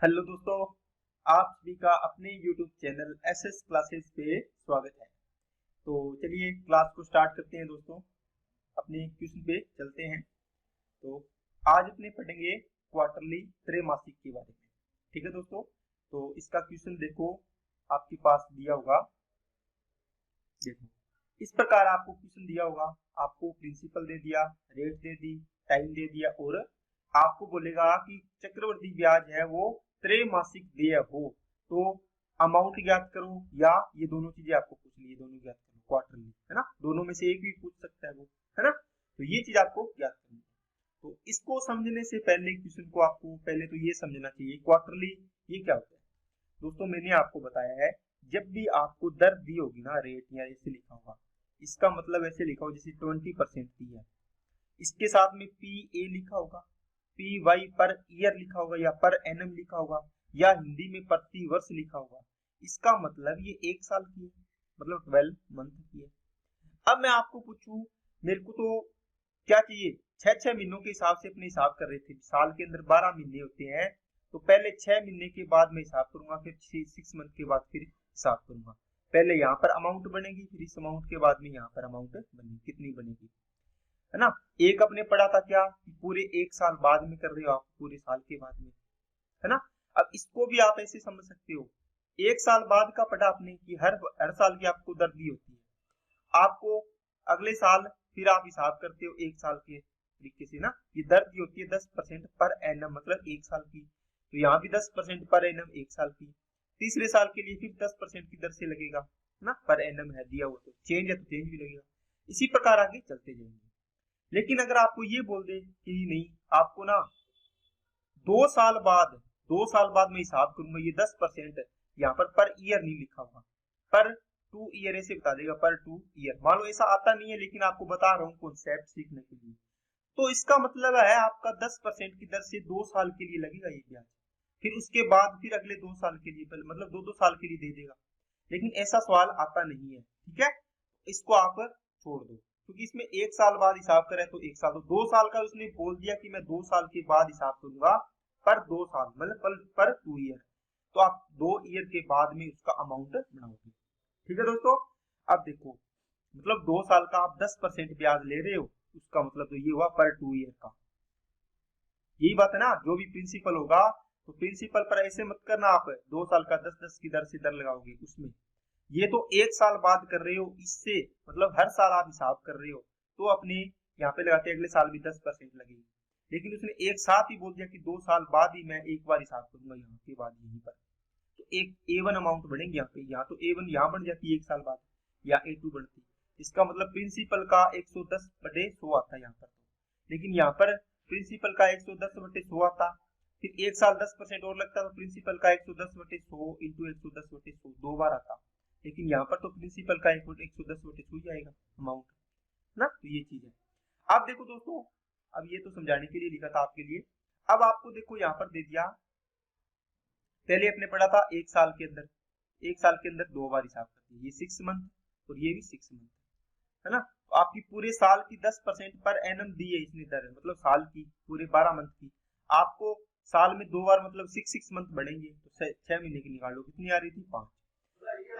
Hello दोस्तों, आप सभी का अपने YouTube चैनल एसएस क्लासेस पे स्वागत है। तो चलिए क्लास को स्टार्ट करते हैं दोस्तों। अपने क्वेश्चन पे चलते हैं। तो आज अपने पढ़ेंगे क्वार्टरली त्रैमासिक के बारे में। ठीक है दोस्तों, तो इसका क्वेश्चन देखो आपके पास दिया होगा। देखो इस प्रकार आपको क्वेश्चन दिया होगा, आपको प्रिंसिपल दे दिया, रेट दे दी, टाइम दे दिया और आपको बोलेगा कि चक्रवृद्धि ब्याज है वो त्रैमासिक देय हो तो अमाउंट ज्ञात करो, या ये दोनों चीजें आपको पूछ ली, दोनों ज्ञात करो क्वार्टरली, है ना। दोनों में से एक भी पूछ सकता है वो, है ना। तो ये चीज आपको ज्ञात करनी है। तो इसको समझने से पहले क्वेश्चन को आपको पहले तो ये समझना चाहिए क्वार्टरली ये क्या होता है। दोस्तों मैंने आपको बताया है, जब भी आपको दर दी होगी ना, रेट या ऐसे लिखा होगा, इसका मतलब ऐसे लिखा होगा जैसे 20% दी है, इसके साथ में पी ए लिखा होगा, पी वाई पर ईयर लिखा होगा या पर एनम लिखा होगा या हिंदी में प्रति वर्ष लिखा होगा। इसका मतलब ये 1 साल की है, मतलब 12 मंथ की है। अब मैं आपको पूछूं, मेरे को तो क्या चाहिए, 6 महीनों के हिसाब से अपने हिसाब कर रहे थे। साल के अंदर 12 महीने होते हैं, तो पहले 6 महीने के बाद मैं हिसाब करूंगा, फिर 6 मंथ के बाद फिर हिसाब करूंगा। पहले यहाँ पर अमाउंट बनेगी, फिर इस अमाउंट के बाद में यहाँ पर अमाउंट बनेगी, कितनी बनेगी, है ना। एक अपने पढ़ा था क्या कि पूरे 1 साल बाद में कर रहे हो आप, पूरे साल के बाद में, है ना। अब इसको भी आप ऐसे समझ सकते हो, 1 साल बाद का पढ़ा आपने कि हर साल की आपको दर दी होती है, आपको अगले साल फिर आप हिसाब करते हो 1 साल के तरीके से ना। ये दर दी होती है 10% पर एनम, मतलब 1 साल की, तो यहाँ भी 10% पर एनम 1 साल की। तीसरे साल के लिए फिर 10% की दर से लगेगा ना, पर एनम है दिया हुआ, तो चेंज है तो चेंज भी लगेगा। इसी प्रकार आगे चलते जाएंगे। लेकिन अगर आपको ये बोल दे कि नहीं, आपको ना 2 साल बाद, 2 साल बाद मैं हिसाब करूंगा, ये 10% यहाँ पर ईयर नहीं लिखा हुआ, पर 2 ईयर ऐसे बता देगा, पर 2 ईयर। मान लो ऐसा आता नहीं है, लेकिन आपको बता रहा हूँ कॉन्सेप्ट सीखने के लिए। तो इसका मतलब है आपका 10% की दर से 2 साल के लिए लगेगा ये ब्याज, फिर उसके बाद फिर अगले 2 साल के लिए, मतलब 2-2 साल के लिए दे देगा। लेकिन ऐसा सवाल आता नहीं है, ठीक है। इसको आप छोड़ दो, क्योंकि इसमें 1 साल बाद हिसाब करे तो 1 साल, तो 2 साल का उसने बोल दिया कि मैं 2 साल के बाद हिसाब करूंगा, पर 2 साल मतलब पर 2 ईयर, तो आप 2 ईयर के बाद में उसका अमाउंट बनाओगे। ठीक है दोस्तों। अब देखो, मतलब 2 साल का आप 10% ब्याज ले रहे हो, उसका मतलब तो ये हुआ पर 2 ईयर का। यही बात है ना, जो भी प्रिंसिपल होगा तो प्रिंसिपल पर ऐसे मत करना, आप 2 साल का 10-10 की दर से दर लगाओगे उसमें। ये तो 1 साल बाद कर रहे हो, इससे मतलब हर साल आप हिसाब कर रहे हो, तो अपने यहाँ पे लगाते अगले साल भी 10% लगेगी। लेकिन उसने एक साथ ही बोल दिया कि 2 साल बाद ही मैं एक बार हिसाब करूंगा, यहाँ के बाद यहीं पर, तो एक A1 अमाउंट बढ़ेंगे यहाँ पे, यहाँ तो A1 यहाँ बन जाती है 1 साल बाद, या A2 बढ़ती। इसका मतलब प्रिंसिपल का 110/100 आता है यहाँ पर, लेकिन यहाँ पर प्रिंसिपल का 110/100 आता, फिर 1 साल 10% और लगता, तो प्रिंसिपल का 110/100 इंटू 110/100 2 बार आता। लेकिन यहाँ पर तो प्रिंसिपल का 110/100 ही आएगा अमाउंट ना, तो ये चीज है। अब देखो दोस्तों, अब ये तो समझाने के लिए लिखा था आपके लिए। अब आपको देखो यहाँ पर दे दिया, पहले अपने पढ़ा था 1 साल के अंदर, 1 साल के अंदर 2 बार हिसाब करते हैं, ये 6 मंथ और ये भी 6 मंथ, है ना। तो आपकी पूरे साल की 10% पर एनम दी है इसने दर, मतलब साल की पूरे 12 मंथ की, आपको साल में 2 बार मतलब 6 मंथ बढ़ेंगे, तो 6 महीने की निकाल लो, कितनी आ रही थी 5।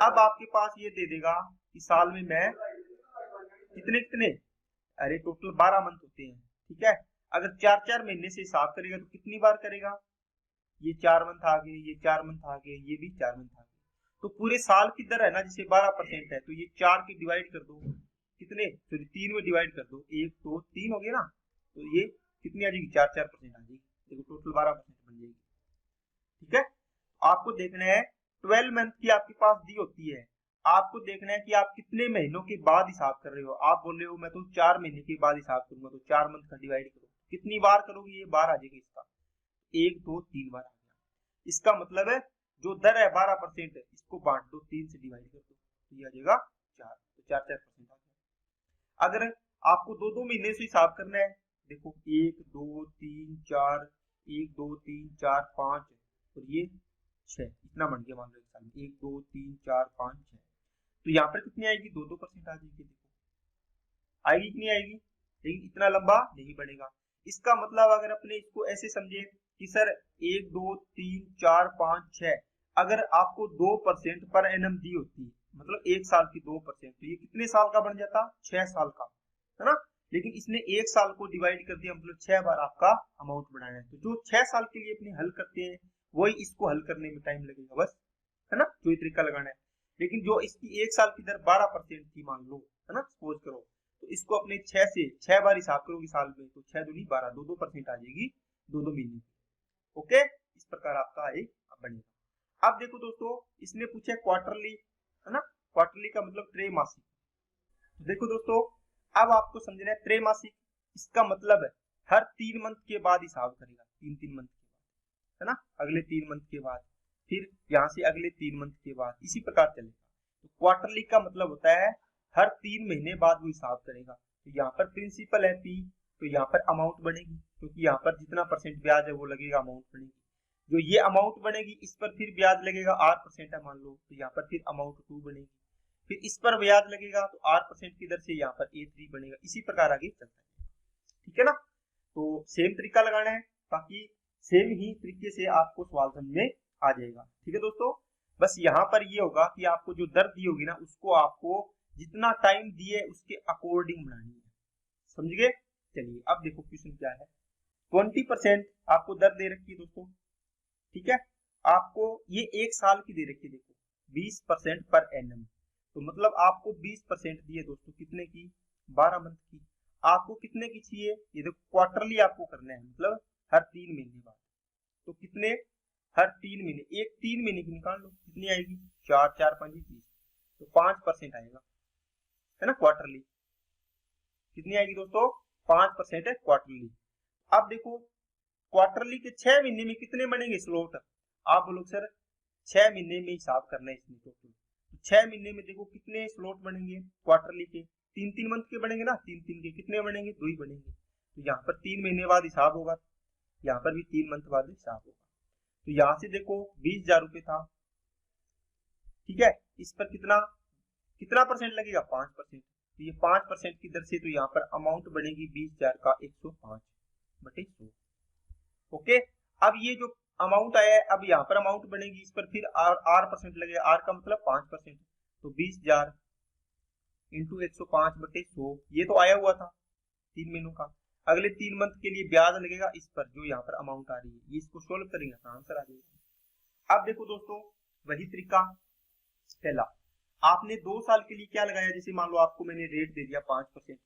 अब आपके पास ये दे देगा कि साल में मैं कितने कितने, अरे टोटल 12 मंथ होते हैं, ठीक है। अगर 4-4 महीने से हिसाब करेगा तो कितनी बार करेगा, ये 4 मंथ आ गए, ये 4 मंथ आ गए, ये भी 4 मंथ आ गए, तो पूरे साल की दर है ना, जैसे 12% है, तो ये 4 के डिवाइड कर दो, कितने, फिर 3 में डिवाइड कर दो, 1 2 3 हो गया ना, तो ये कितनी आ जाएगी, 4-4% आ जाएगी। देखो टोटल 12% बन जाएगी, ठीक है। आपको देखना है 12 मंथ की आपके पास दी होती है, आपको देखना है कि आप कितने महीनों के बाद हिसाब कर रहे हो। आप बोल रहे हो मैं तो 4 महीने के बाद हिसाब करूंगा, तो 4 मंथ का डिवाइड करो, कितनी बार करोगे, ये बार आ जाएगा इसका, 1 2 3 बार आ गया। इसका मतलब है जो दर है 12%, इसको बांट दो, 3 से डिवाइड कर दो, तो ये आ जाएगा 4, तो 4-4% आ गया। अगर आपको 2-2 महीने से हिसाब करना है, देखो 1 2 3 4, 1 2 3 4 5 और ये 6, इतना बन गया मान लो एक साल में, 1 2 3 4 5 6, तो यहाँ पर कितनी आएगी, 2-2% आ जाएगी। देखो आएगी कि नहीं आएगी, लेकिन इतना लंबा नहीं बढ़ेगा। इसका मतलब अगर अपने इसको ऐसे समझे कि सर 1 2 3 4 5 6 अगर आपको 2% पर एनम दी होती, मतलब एक साल की 2%, तो ये कितने साल का बन जाता? 6 साल का, है ना। लेकिन इसने एक साल को डिवाइड कर दिया, मतलब 6 बार आपका अमाउंट बढ़ाना है। तो जो 6 साल के लिए अपने हल करते हैं वही इसको हल करने में टाइम लगेगा बस, है ना, जो ये तरीका लगाना है। लेकिन जो इसकी एक साल की दर 12% थी मान लो, है ना, सपोज करो, तो इसको अपने 6 से 6 बार हिसाब करोगे साल में, तो 6 दूनी 12, 2% आ जाएगी 2 महीने। ओके, इस प्रकार आपका एक बनेगा। अब देखो दोस्तों, इसने पूछा क्वार्टरली, है ना, क्वार्टरली का मतलब त्रैमासिक। तो देखो दोस्तों, अब आपको समझना है त्रैमासिक, इसका मतलब है हर 3 मंथ के बाद हिसाब करेगा, 3 मंथ के बाद, है ना, अगले 3 मंथ के बाद, फिर यहाँ से अगले 3 मंथ के बाद, इसी प्रकार चलेगा। तो क्वार्टरली का मतलब होता है हर 3 महीने बाद वो हिसाब करेगा। तो यहाँ पर प्रिंसिपल है पी, तो यहाँ पर अमाउंट बनेगी, क्योंकि यहाँ पर जितना परसेंट ब्याज है वो लगेगा, अमाउंट बनेगी। जो ये अमाउंट बनेगी इस पर फिर ब्याज लगेगा, R% है मान लो, तो यहाँ पर फिर अमाउंट 2 बनेगी, फिर इस पर ब्याज लगेगा तो R% की दर से यहाँ पर A3 बनेगा। इसी प्रकार आगे चलता है, ठीक है ना। तो सेम तरीका लगाना है, ताकि सेम ही तरीके से आपको सवाल समझ में आ जाएगा, ठीक है दोस्तों। बस यहाँ पर ये होगा कि आपको जो दर दी होगी ना, उसको आपको जितना टाइम दिए उसके अकॉर्डिंग बनानी है, समझ गए। चलिए अब देखो क्वेश्चन क्या है। 20% आपको दर दे रखी है दोस्तों, ठीक है, आपको ये एक साल की दे रखी है, देखो 20% पर एनम, तो मतलब आपको 20% दिए दोस्तों, कितने की? 12 मंथ की। आपको कितने की चाहिए? ये देखो क्वार्टरली आपको करना है, मतलब हर 3 महीने बाद। तो कितने? हर 3 महीने, एक 3 महीने की निकाल लो, कितनी आएगी? 4 4 5 30, तो 5% आएगा, है ना, क्वार्टरली। कितनी आएगी दोस्तों? 5% है क्वार्टरली। अब देखो क्वार्टरली के 6 महीने में कितने बनेंगे स्लॉट? आप बोलो सर 6 महीने में हिसाब करना है इसमें टोटल, तो 6 महीने में देखो कितने स्लॉट बनेंगे क्वार्टरली के? 3 मंथ के बनेंगे ना, 3 के कितने बनेंगे? 2 ही बनेंगे। तो यहाँ पर 3 महीने बाद हिसाब होगा, यहाँ पर भी 3 मंथ बाद हिसाब होगा। तो यहाँ से देखो 20,000 रुपये था, ठीक है, इस पर कितना कितना परसेंट लगेगा? 5%। तो ये 5% की दर से तो यहाँ पर अमाउंट बनेगी 20,000 का 105/100। ओके, अब ये जो अमाउंट आया है, अब यहाँ पर अमाउंट बनेगी, इस पर फिर R% लगेगा, R का मतलब 5%, तो 20,000 इंटू 105/100, ये तो आया हुआ था 3 महीनों का। अगले 3 मंथ के लिए ब्याज लगेगा इस पर, जो यहाँ पर अमाउंट आ रही है, ये इसको सोल्व करेंगे तो आंसर आ जाएगा। अब देखो दोस्तों, वही तरीका पहला, आपने 2 साल के लिए क्या लगाया, जैसे मान लो आपको मैंने रेट दे दिया 5%,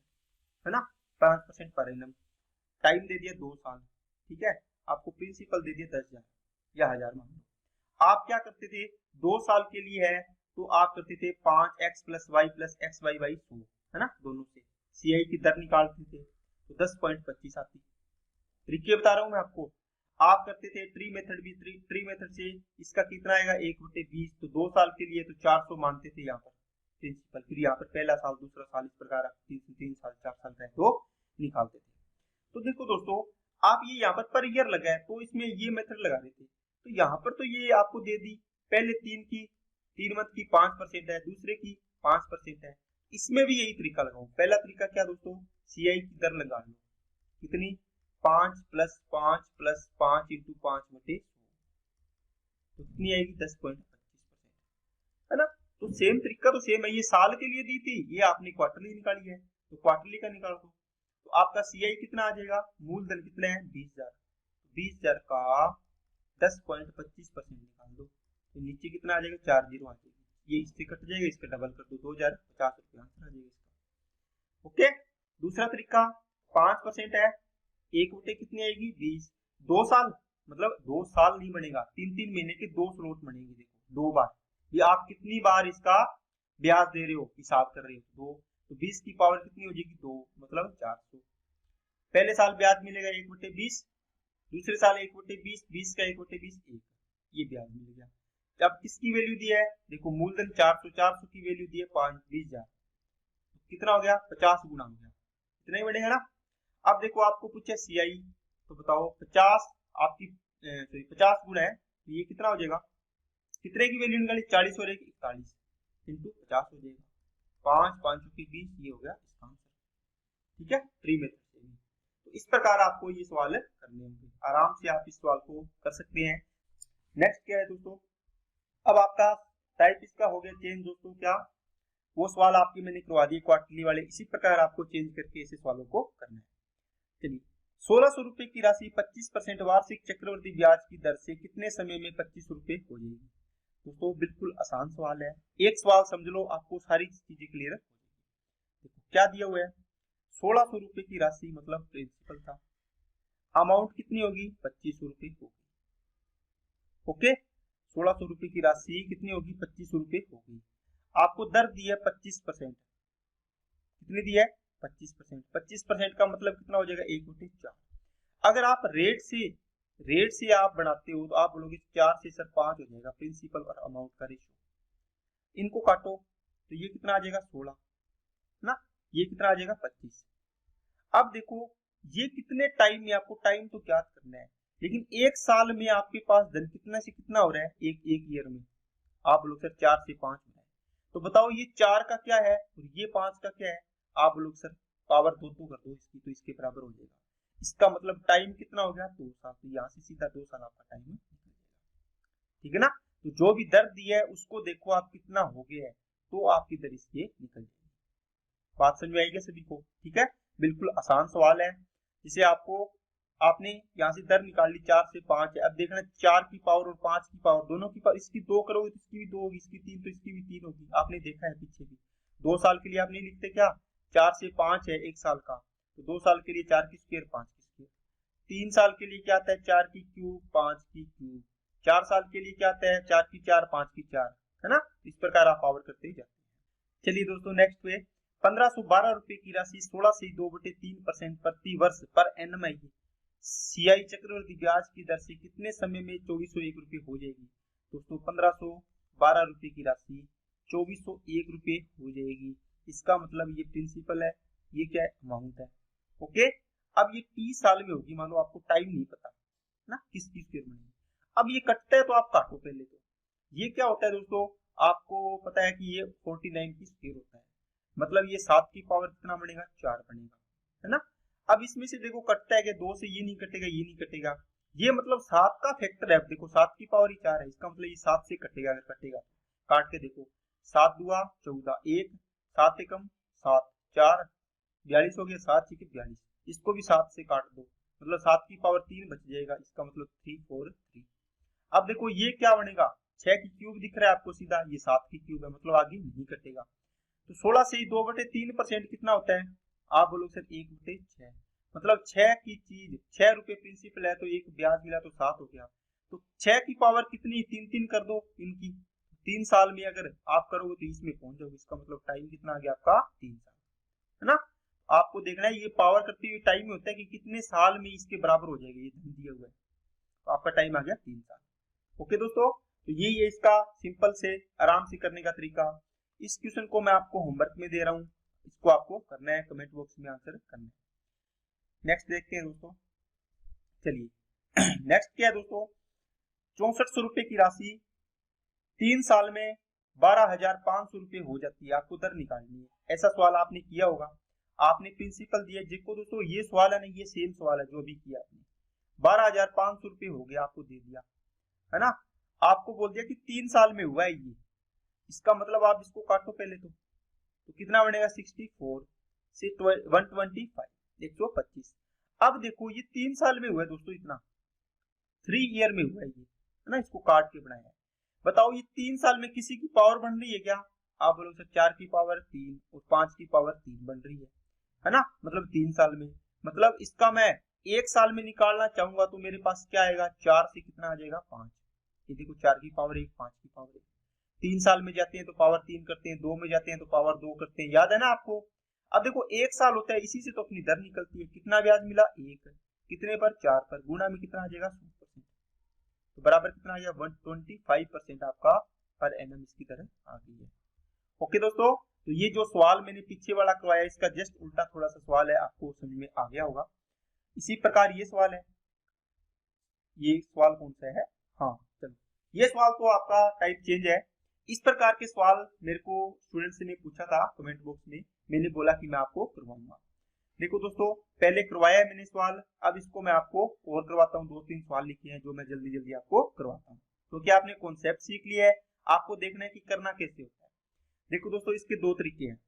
है ना, 5% पर एनम, टाइम दे दिया 2 साल, ठीक है, आपको प्रिंसिपल दे दिया 10,000 या 1000 मान लो। आप क्या करते थे, 2 साल के लिए है तो आप करते थे 5x + y + xy/100, है ना, दोनों से CI की दर निकालते थे, तो 10.25 आती। तरीके बता रहा हूं मैं आपको। आप करते थे ट्री मेथड भी, ट्री मेथड से इसका कितना आएगा 1/20, तो 2 साल के लिए तो 400 मानते थे यहाँ पर प्रिंसिपल, फिर यहाँ पर पहला साल दूसरा साल इस प्रकार 3 साल 4 साल का है तो निकालते थे। तो देखो दोस्तों, आप ये यहाँ पर ईयर लगा है तो इसमें ये मेथड लगा देते, तो यहाँ पर तो ये आपको दे दी, पहले 3 मंथ की 5% है, दूसरे की 5% है, इसमें भी यही तरीका लगाओ। पहला तरीका क्या दोस्तों, CI की दर लगा लो, कितनी? 5 + 5 + 5 × 5/100, तो कितनी आएगी? 10.25%, है ना। तो सेम तरीका तो सेम है, ये साल के लिए दी थी, ये आपने क्वार्टरली निकाली है, तो क्वार्टरली का निकाल दो, तो आपका CI कितना आ जाएगा? मूलधन कितना है? 20,000, 20,000 का 10.25% निकाल दो, तो नीचे कितना आ जाएगा? 4 जीरो आ जाएगी, ये इससे कट जाएगा, इसका डबल कर दो, 2,050 रुपये आंसर आ जाएगा इसका। ओके, दूसरा तरीका 5% है, 1/, कितनी आएगी? 20, 2 साल, मतलब 2 साल नहीं बनेगा, 3 महीने के 2 स्लॉट बनेंगे, देखो 2 बार, ये आप कितनी बार इसका ब्याज दे रहे हो, हिसाब कर रहे हो, 2, तो 20 की पावर कितनी हो जाएगी? 2, मतलब 400। पहले साल ब्याज मिलेगा 1/20, दूसरे साल 1/20, 20 का 1/20 1, ये ब्याज मिल गया। अब किसकी वैल्यू दी है, देखो मूलधन 400, 400 की वैल्यू दी है 20,000, कितना हो गया? 50 गुना हो गया, इतना ही बढ़ेगा ना। अब देखो आपको पूछे CI, तो बताओ 50 आपकी 50 गुना है, तो ये कितना हो जाएगा? कितने की वैल्यू निकाली? 40 और 41 इंटू 50 हो जाएगा, 5 5 के 20, ये हो गया इसका आंसर, ठीक है, ट्री मेथड से। तो इस प्रकार आपको ये सवाल करने होंगे, आराम से आप इस सवाल को कर सकते हैं। नेक्स्ट क्या है दोस्तों, अब आपका टाइप इसका हो गया चेंज दोस्तों, क्या वो सवाल आपके मैंने करवा दिए क्वार्टरली वाले, इसी प्रकार आपको चेंज करके ऐसे सवालों को करना है। चलिए, 1600 रुपए की राशि 25% वार्षिक चक्रवृद्धि ब्याज की दर से कितने समय में 25 रुपए हो जाएगी। दोस्तों बिल्कुल आसान सवाल है, एक सवाल समझ लो आपको सारी चीजें क्लियर हो जाएगी। देखो क्या दिया हुआ है, 1600 रुपए की राशि मतलब प्रिंसिपल था, अमाउंट कितनी होगी 25 रुपए होगी। ओके, 1600 रुपए की राशि कितनी होगी 25 रुपए होगी। आपको दर दी है 25%, कितनी दी है 25%। 25% का मतलब कितना हो जाएगा 1/4। अगर आप रेट से आप बनाते हो तो आप बोलोगे 4 से सर 5 हो जाएगा, प्रिंसिपल और अमाउंट का रेशियो। इनको काटो तो ये कितना आ जाएगा 16 ना, ये कितना आ जाएगा 25। अब देखो ये कितने टाइम में, आपको टाइम तो ज्ञात करना है, लेकिन एक साल में आपके पास धन कितना से कितना हो रहा है, एक ईयर में आप लोग सर 4 से 5 हो रहा है। तो बताओ ये 4 का क्या है और ये 5 का क्या है, आप लोग सर पावर 2 कर दो इसकी, तो इसके बराबर हो जाएगा। इसका मतलब टाइम कितना हो गया 2 साल, तो यहाँ से सीधा 2 साल आपका टाइम निकल जाएगा। ठीक है ना, तो जो भी दर दी है उसको देखो आप कितना हो गया है, तो आपकी दर इसके निकल जाएगी। बात समझ में आएगी सभी को, ठीक है, बिल्कुल आसान सवाल है। जिसे आपने यहाँ से दर निकाल ली 4 से 5 है, अब देखना 4 की पावर और 5 की पावर दोनों की पावर, इसकी 2 करोगे तो इसकी भी 2 होगी, इसकी 3 तो इसकी भी 3 होगी। आपने देखा है पीछे भी 2 साल के लिए आप नहीं लिखते क्या, 4 से 5 है एक साल का, तो 2 साल के लिए 4 की स्क्वायर 5 की स्क्वायर। 3 साल के लिए क्या आता है 4 की क्यूब 5 की क्यूब। 4 साल के लिए क्या आता है 4 की 4 5 की 4, है ना, इस प्रकार आप पावर करते जाते हैं। चलिए दोस्तों नेक्स्ट पे, 1512 रुपए की राशि 16 से 2/3% प्रति वर्ष पर एनम आएगी, सीआई चक्रवृद्धि ब्याज की दर से कितने समय में 2401 रुपए हो जाएगी। दोस्तों 1512 रुपए की राशि 2401 रुपए हो जाएगी, इसका मतलब ये प्रिंसिपल है, ये क्या है अमाउंट है। ओके, अब ये 30 साल में होगी, मान लो आपको टाइम नहीं पता ना किस स्क्वायर बनेगी। अब ये कटता है तो आप काटो पहले, तो ये क्या होता है दोस्तों, आपको पता है कि ये 49 की स्क्वायर होता है, मतलब ये 7 की पावर कितना बनेगा 4 बनेगा, है ना। अब इसमें से देखो कटता है कि 2 से ये नहीं कटेगा, ये नहीं कटेगा, ये मतलब 7 का फैक्टर है। देखो 7 की पावर ही 4 है, इसका मतलब ये 7 से कटेगा, अगर कटेगा काट के देखो 7 दूआ 14, 1 7 एकम 7 4 42 हो गया, 7 6 42, इसको भी 7 से काट दो, मतलब 7 की पावर 3 बच जाएगा, इसका मतलब 3 4 3। अब देखो ये क्या बनेगा 6 की क्यूब दिख रहा है आपको सीधा, ये 7 की क्यूब है, मतलब आगे नहीं कटेगा। तो 16 से 2/3% कितना होता है, आप बोलो सर 1/6, मतलब 6 की चीज 6 रुपए प्रिंसिपल है, तो एक ब्याज मिला तो 7 हो गया। तो 6 की पावर कितनी 3 कर दो इनकी, 3 साल में अगर आप करोगे तो इसमें पहुंच जाओगे, इसका मतलब टाइम कितना आ गया आपका 3 साल, है ना। आपको देखना है ये पावर करते हुए टाइम में होता है कि कितने साल में इसके बराबर हो जाएगा, ये धन दिया हुआ है, तो आपका टाइम आ गया 3 साल। ओके दोस्तों, तो यही है इसका सिंपल से आराम से करने का तरीका। इस क्वेश्चन को मैं आपको होमवर्क में दे रहा हूँ, इसको आपको करना है, कमेंट बॉक्स में आंसर करना है। नेक्स्ट देखते हैं दोस्तों, चलिए नेक्स्ट क्या है दोस्तों, 6400 रुपए की राशि 3 साल में 12,500 रुपए हो जाती है, आपको दर निकालनी है। ऐसा सवाल आपने किया होगा, आपने प्रिंसिपल दिया, देखो दोस्तों ये सवाल है ना, ये सेम सवाल है जो भी किया आपने, 12,500 रुपए हो गया, आपको दे दिया, है ना। आपको बोल दिया कि 3 साल में हुआ है ये, इसका मतलब आप इसको काटो पहले, तो कितना बनेगा 64 से 125 125। अब देखो ये 3 साल में हुआ है दोस्तों, इतना 3 ईयर में हुआ है ये, है ना, इसको काट के बनाया है। बताओ ये 3 साल में किसी की पावर बन रही है क्या, आप बोलो सर 4 की पावर 3 और 5 की पावर 3 बन रही है ना, मतलब 3 साल में, मतलब इसका मैं 1 साल में निकालना चाहूंगा तो मेरे पास क्या आएगा 4 से कितना आ जाएगा 5, ये देखो 4 की पावर 1 5 की पावर 1। 3 साल में जाते हैं तो पावर 3 करते हैं, 2 में जाते हैं तो पावर 2 करते हैं, याद है ना आपको। अब देखो 1 साल होता है, इसी से तो अपनी दर निकलती है, कितना ब्याज मिला 1, कितने पर 4 पर, गुणा में कितना आ जाएगा 100%, तो बराबर कितना आ जाएगा 125% आपका पर एनम इसकी तरह आ गई है। ओके दोस्तों, तो ये जो सवाल मैंने पीछे वाला करवाया इसका जस्ट उल्टा थोड़ा सा सवाल है, आपको समझ में आ गया होगा। इसी प्रकार ये सवाल है, ये सवाल कौन सा है, हाँ चलो ये सवाल तो आपका टाइप चेंज है। इस प्रकार के सवाल मेरे को स्टूडेंट्स ने पूछा था कमेंट बॉक्स में, मैंने बोला कि मैं आपको करवाऊंगा। देखो दोस्तों, पहले करवाया है मैंने सवाल, अब इसको मैं आपको और करवाता हूँ। 2-3 सवाल लिखे हैं जो मैं जल्दी जल्दी आपको करवाता हूँ, क्योंकि आपने कॉन्सेप्ट सीख लिया है, आपको देखना है कि करना कैसे होता है। देखो दोस्तों, इसके दो तरीके हैं।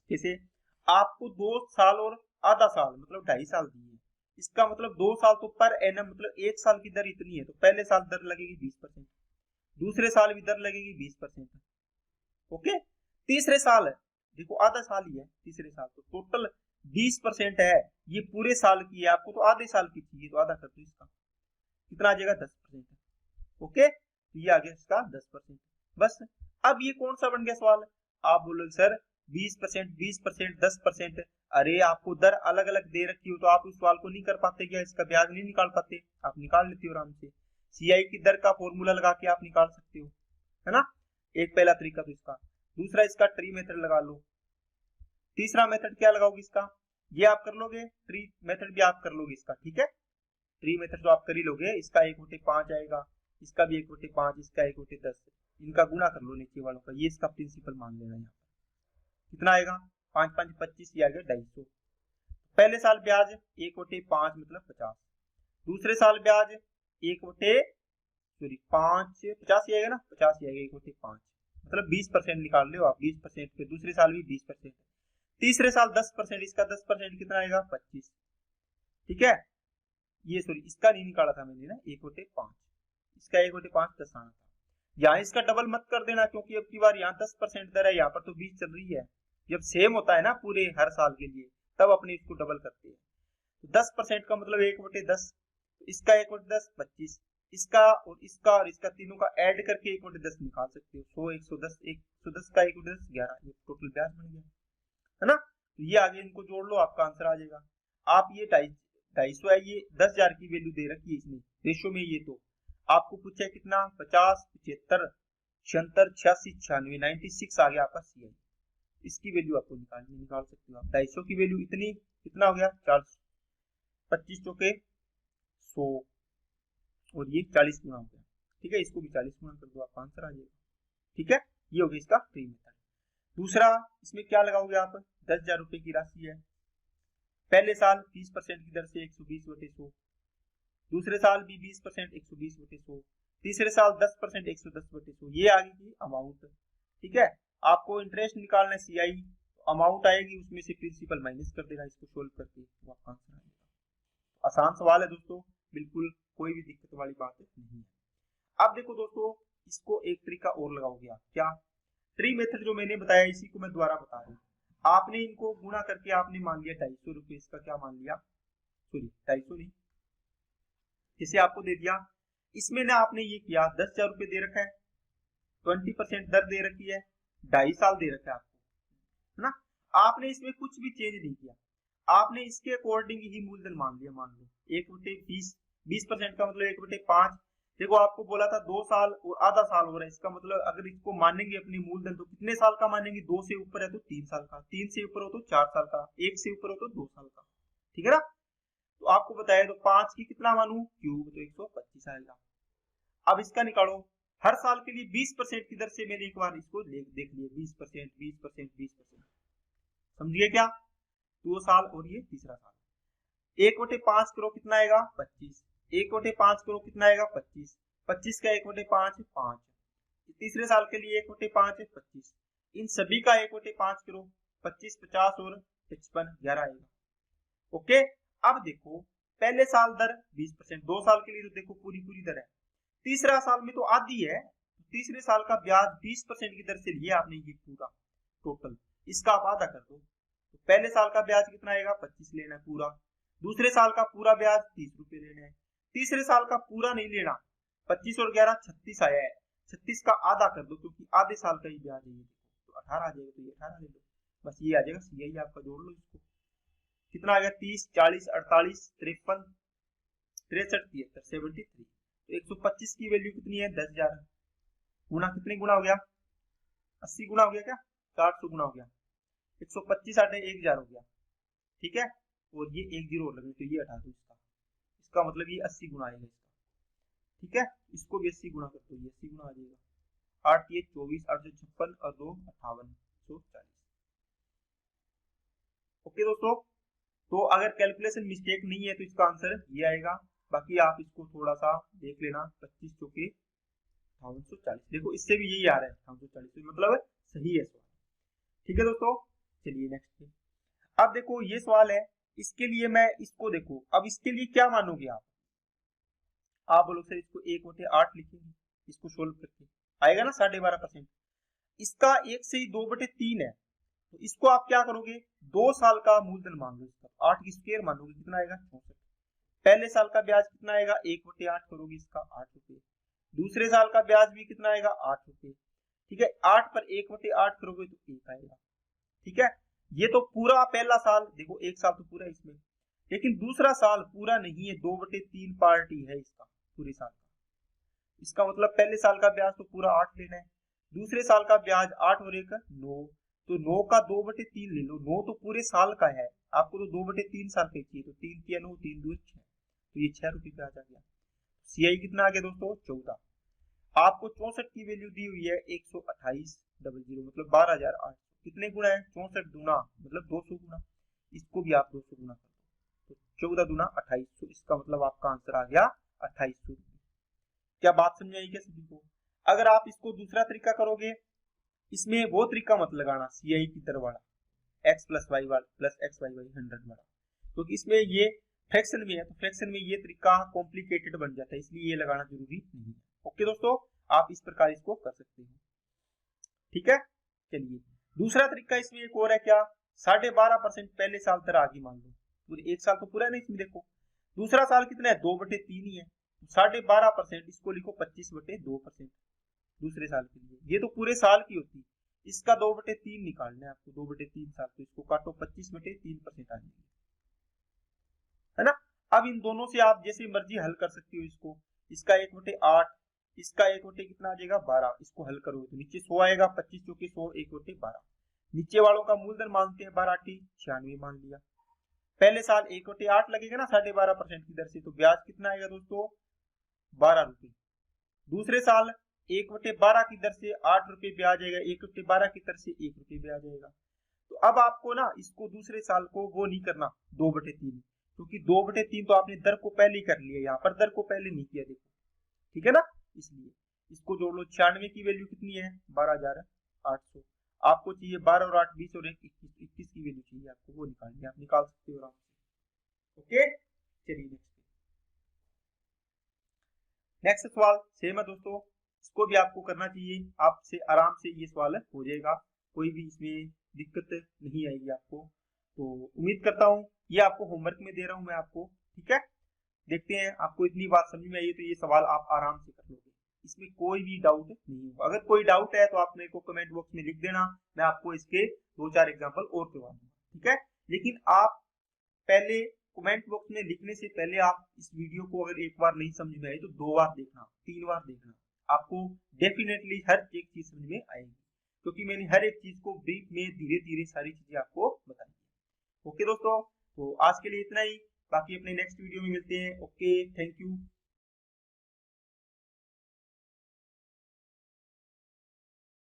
जैसे आपको 2 साल और आधा साल मतलब 2.5 साल दिए, इसका मतलब 2 साल तो पर एनम मतलब 1 साल की दर इतनी है, तो पहले साल दर लगेगी 20%, दूसरे साल भी दर लगेगी 20%। ओके, तीसरे साल है, देखो आधा साल ही है तीसरे साल, तो टोटल 20% है। ये पूरे साल की है, आपको तो आधे साल की चाहिए, तो आधा कर दो इसका, कितना आ जाएगा 10%। ओके, तो ये आ गया इसका 10%। बस, अब ये कौन सा बन गया सवाल? आप बोलोगे सर 20%, 20%, 10%, अरे आपको दर अलग अलग दे रखी हो तो आप उस सवाल को नहीं कर पाते क्या? इसका ब्याज नहीं निकाल पाते? आप निकाल लेते हो आराम से, सीआई की दर का फॉर्मूला लगा के आप निकाल सकते हो, है ना। एक पहला तरीका तो इसका। दूसरा इसका ट्री मेथड लगा लो। तीसरा मेथड क्या लगाओगे इसका? ये आप कर लोगे, ट्री मेथड भी आप कर लोगे इसका, ठीक है। ट्री मेथड तो आप कर ही लोगे, इसका 1/5 आएगा, इसका भी 1/5, इसका 1/10, इनका गुणा कर लो नीचे वालों का, ये इसका प्रिंसिपल मान लेना। यहाँ पर कितना आएगा? 5×5 = 25, ये आ गया 250। पहले साल ब्याज 1/5 मतलब 50, दूसरे साल ब्याज 5 85 आएगा ना, 85 आएगा 1/5 मतलब 20% निकाल लो आप, 20% पे दूसरे साल भी 20%, तीसरे साल 10%, इसका 10% कितना आएगा? 25, ठीक है। ये सॉरी, इसका नहीं निकाला था मैंने ना, 1/5, इसका 1/5 10 आना था। यहाँ इसका डबल मत कर देना, क्योंकि अब की बार यहाँ 10% दर है, यहाँ पर तो 20 चल रही है। जब सेम होता है ना पूरे हर साल के लिए, तब अपने इसको डबल करते हैं। तो 10% का मतलब 1/10, इसका 1/10 25, इसका और इसका तीनों का ऐड करके 1/10 निकाल सकते हो। 100, 110, 110 का 1/10 11, ये टोटल ब्याज बन गया, है ना। तो ये आगे इनको जोड़ लो, आपका आंसर आ जाएगा। आप ये 250 है, ये 10,000 की वैल्यू दे रखी है इसमें रेशो में, ये तो आपको पूछा है कितना? 50, 75, 76, 86, 96, 96 आ गया आपका सीआई। इसकी वैल्यू आपको निकाल सकते हो आप। 250 की वैल्यू इतनी, कितना हो गया? 40, 25 चौके 100, और ये 40 गुना हो गया, ठीक है। इसको भी 40 गुना कर दो, आपका आंसर आ जाएगा, ठीक है। ये हो गया इसका ट्री मेथड। दूसरा, इसमें क्या लगाओगे आप? 10,000 रुपए की राशि है, पहले साल 20% की दर से 120/100, दूसरे साल भी 20% 120/100, तीसरे साल 10% 110/100, ये आगे की अमाउंट, ठीक है। आपको इंटरेस्ट निकालना है सीआई, अमाउंट आएगी उसमें से प्रिंसिपल माइनस कर देना, इसको सोल्व करके तो आपका आंसर आएगा। आसान सवाल है दोस्तों, बिल्कुल कोई भी दिक्कत वाली बात नहीं है। अब देखो दोस्तों, इसको एक तरीका और लगाओगे आप, क्या? ट्री मेथड जो मैंने बताया, इसी को मैं दोबारा बता रहा हूँ। आपने इनको गुणा करके आपने मान लिया 250 रुपए, इसका क्या मान लिया? सॉरी 250 नहीं, जैसे आपको दे दिया, इसमें ना आपने ये किया 10,000 रुपए दे रखा है, 20% दर दे रखी है, 2.5 साल दे रखा है आपको, है ना। आपने इसमें कुछ भी चेंज नहीं किया, आपने इसके अकॉर्डिंग ही मूलधन मान लिया। मान लो 1/20, 20% का मतलब 1/5। देखो आपको बोला था 2 साल और आधा साल हो रहा है, इसका मतलब अगर इसको मानेंगे अपनी मूलधन तो कितने साल का मानेंगे? 2 से ऊपर है तो 3 साल का, 3 से ऊपर हो तो 4 साल का, 1 से ऊपर हो तो 2 साल का, ठीक है ना। तो आपको बताया तो 5 की कितना मानू? क्यूब, तो 125 आएगा। अब इसका निकालो, हर साल के लिए 20% की दर से मैंने एक बार इसको देख लिया, 20%, 20%, 20%, समझिए क्या? 2 साल और ये तीसरा साल, 1/5 करो कितना आएगा? 25, 1/5 करो कितना आएगा? 25, 25 का 1/5 5, तीसरे साल के लिए 1/5 25, इन सभी का 1/5 करो, 25, 50 और 55 11 आएगा। ओके, अब देखो पहले साल दर 20%, 2 साल के लिए तो देखो पूरी पूरी दर है, तीसरा साल में तो आधी है, तो तीसरे साल का ब्याज 20% की दर से लिया आपने, ये पूरा टोटल, इसका आप आधा कर दो, तो पहले साल का ब्याज कितना आएगा? 25 लेना है पूरा, दूसरे साल का पूरा ब्याज 30 रुपए लेना है, तीसरे साल का पूरा नहीं लेना, 25 और 11 36 आया है, 36 का आधा कर दो, क्योंकि आधे साल का ही ब्याज है ये, तो 18 आ जाएगा, तो ये 18 ले लो, बस ये आ जाएगा सीआई आपका, जोड़ लो इसको, कितना आ गया? 30, 40, 48, 53, 63, 73, 73, तो 125 की वैल्यू कितनी है? 10,000, गुना कितने गुना हो गया? 80 गुना हो गया क्या? 400 गुना हो गया, 125 आटे 1,000 हो गया, ठीक है। और ये 1 0 और लगे तो ये हटा दो इसका, इसका मतलब ये 80 गुना आएगा इसका, ठीक है। इसको भी 80 गुना कर दो, ये 80 गुना आ जाएगा, 8 ये 24, 856 और 2 58, 140। ओके दोस्तों, तो अगर कैलकुलेशन मिस्टेक नहीं है तो इसका आंसर ये आएगा। बाकी आप इसको थोड़ा सा देख लेना, 25 चौके 1140, देखो इससे भी यही आ रहा है 1140, मतलब सही है सवाल। ठीक है दोस्तों, चलिए नेक्स्ट पे। अब देखो ये सवाल है, इसके लिए मैं इसको देखो, अब इसके लिए क्या मानोगे आप बोलो सर इसको 1/8 लिखेंगे, इसको सोल्व करके आएगा ना 12.5%। इसका 1 से ही 2/3 है, तो इसको आप क्या करोगे, 2 साल का मूलधन मान लो, इसका 8 की स्क्वायर मानोगे, कितना आएगा 64। पहले साल का ब्याज कितना आएगा, 1/8 करोगे इसका 8 रुपए। दूसरे साल का ब्याज भी कितना आएगा 8 रुपए। ठीक है, 8 पर 1/8 करोगे तो 1 आएगा। ठीक है, ये तो पूरा पहला साल, देखो 1 साल तो पूरा है इसमें, लेकिन दूसरा साल पूरा नहीं है, 2/3 पार्टी है इसका पूरे साल का। इसका मतलब पहले साल का ब्याज तो पूरा 8 लेना है, दूसरे साल का ब्याज 8 और 1 9, तो 9 का 2/3 ले लो, 9 तो पूरे साल का है, आपको तो 2/3 साल का चाहिए, तो 3 3 9 3 2 6, तो ये 6 रुपए पे आ गया। सीआई कितना आ गया दोस्तों 14। आपको 64 की वैल्यू दी हुई है 128.00, मतलब 12,800। कितने गुना है, 64 दूना मतलब 200 गुना, इसको भी आप 200 गुना कर दो, तो 14 दूना 2800, इसका मतलब आपका आंसर आ गया 2800 रुपये। क्या बात समझ आई क्या सभी को? अगर आप इसको दूसरा तरीका करोगे, इसमें वो तरीका मत लगाना सीआई की तरह वाला, x plus Y plus X Y 100 वाला, क्योंकि इसमें ये फ्रैक्शन में है, तो फ्रैक्शन में ये तरीका कॉम्प्लिकेटेड बन जाता है, इसलिए ये लगाना जरूरी नहीं है। ओके दोस्तों, आप इस प्रकार इसको कर सकते हैं। ठीक है, चलिए दूसरा तरीका इसमें एक और है, क्या 12.5% पहले साल तरह आगे मान लो, पूरे 1 साल तो पूरा है ना इसमें, देखो दूसरा साल कितना है 2/3 ही है, 12.5%, इसको लिखो 25/2% दूसरे साल के लिए, ये तो पूरे साल की होती है, इसका 2/3 निकालना है आपको, 2/3 साल, तो इसको काटो 25/3% आ जाएगी, है ना। अब इन दोनों से आप जैसे मर्जी हल कर सकते हो इसको, इसका 1/8, इसका 1/, कितना आ जाएगा 12, इसको हल करोगे तो नीचे 100 आएगा, 25 चौके 100, 1/12। नीचे वालों का मूलधन मानते हैं 12 96 मान लिया। पहले साल 1/8 लगेगा ना 12.5% की दर से, तो ब्याज कितना आएगा दोस्तों 12 रुपए। दूसरे साल 1/12 की दर से 8 रुपए ब्याज आएगा, 1/12 की दर से 1 रुपए ब्याज आएगा। तो अब आपको ना इसको दूसरे साल को वो नहीं करना 2/3, क्योंकि 2/3 तो आपने दर को पहले ही कर लिया, यहाँ पर दर को पहले नहीं किया, देखो ठीक है ना, इसलिए इसको जोड़ लो। 96 की वैल्यू कितनी है 12,800, आपको चाहिए 12 और 8 20 और 1 21 की वैल्यू चाहिए आपको, वो निकालनी है, आप निकाल सकते हो आराम से। ओके, चलिए नेक्स्ट सवाल सेम है दोस्तों, इसको भी आपको करना चाहिए, आपसे आराम से ये सवाल हो जाएगा, कोई भी इसमें दिक्कत नहीं आएगी आपको। तो उम्मीद करता हूँ ये आपको होमवर्क में दे रहा हूँ मैं आपको, ठीक है। देखते हैं आपको इतनी बात समझ में आई तो ये सवाल आप आराम से कर लोगे, इसमें कोई भी डाउट नहीं होगा। अगर कोई डाउट है तो आप मेरे को कमेंट बॉक्स में लिख देना, मैं आपको इसके 2-4 एग्जांपल और करवा दूंगा, ठीक है। लेकिन आप पहले कमेंट बॉक्स में लिखने से पहले आप इस वीडियो को अगर एक बार नहीं समझ में आई तो 2 बार देखना, 3 बार देखना, आपको डेफिनेटली हर एक चीज समझ में आएगी, क्योंकि मैंने हर एक चीज को ब्रीफ में धीरे धीरे सारी चीजें आपको बताई है। ओके दोस्तों, तो आज के लिए इतना ही, बाकी अपने नेक्स्ट वीडियो में मिलते हैं। Okay, thank you.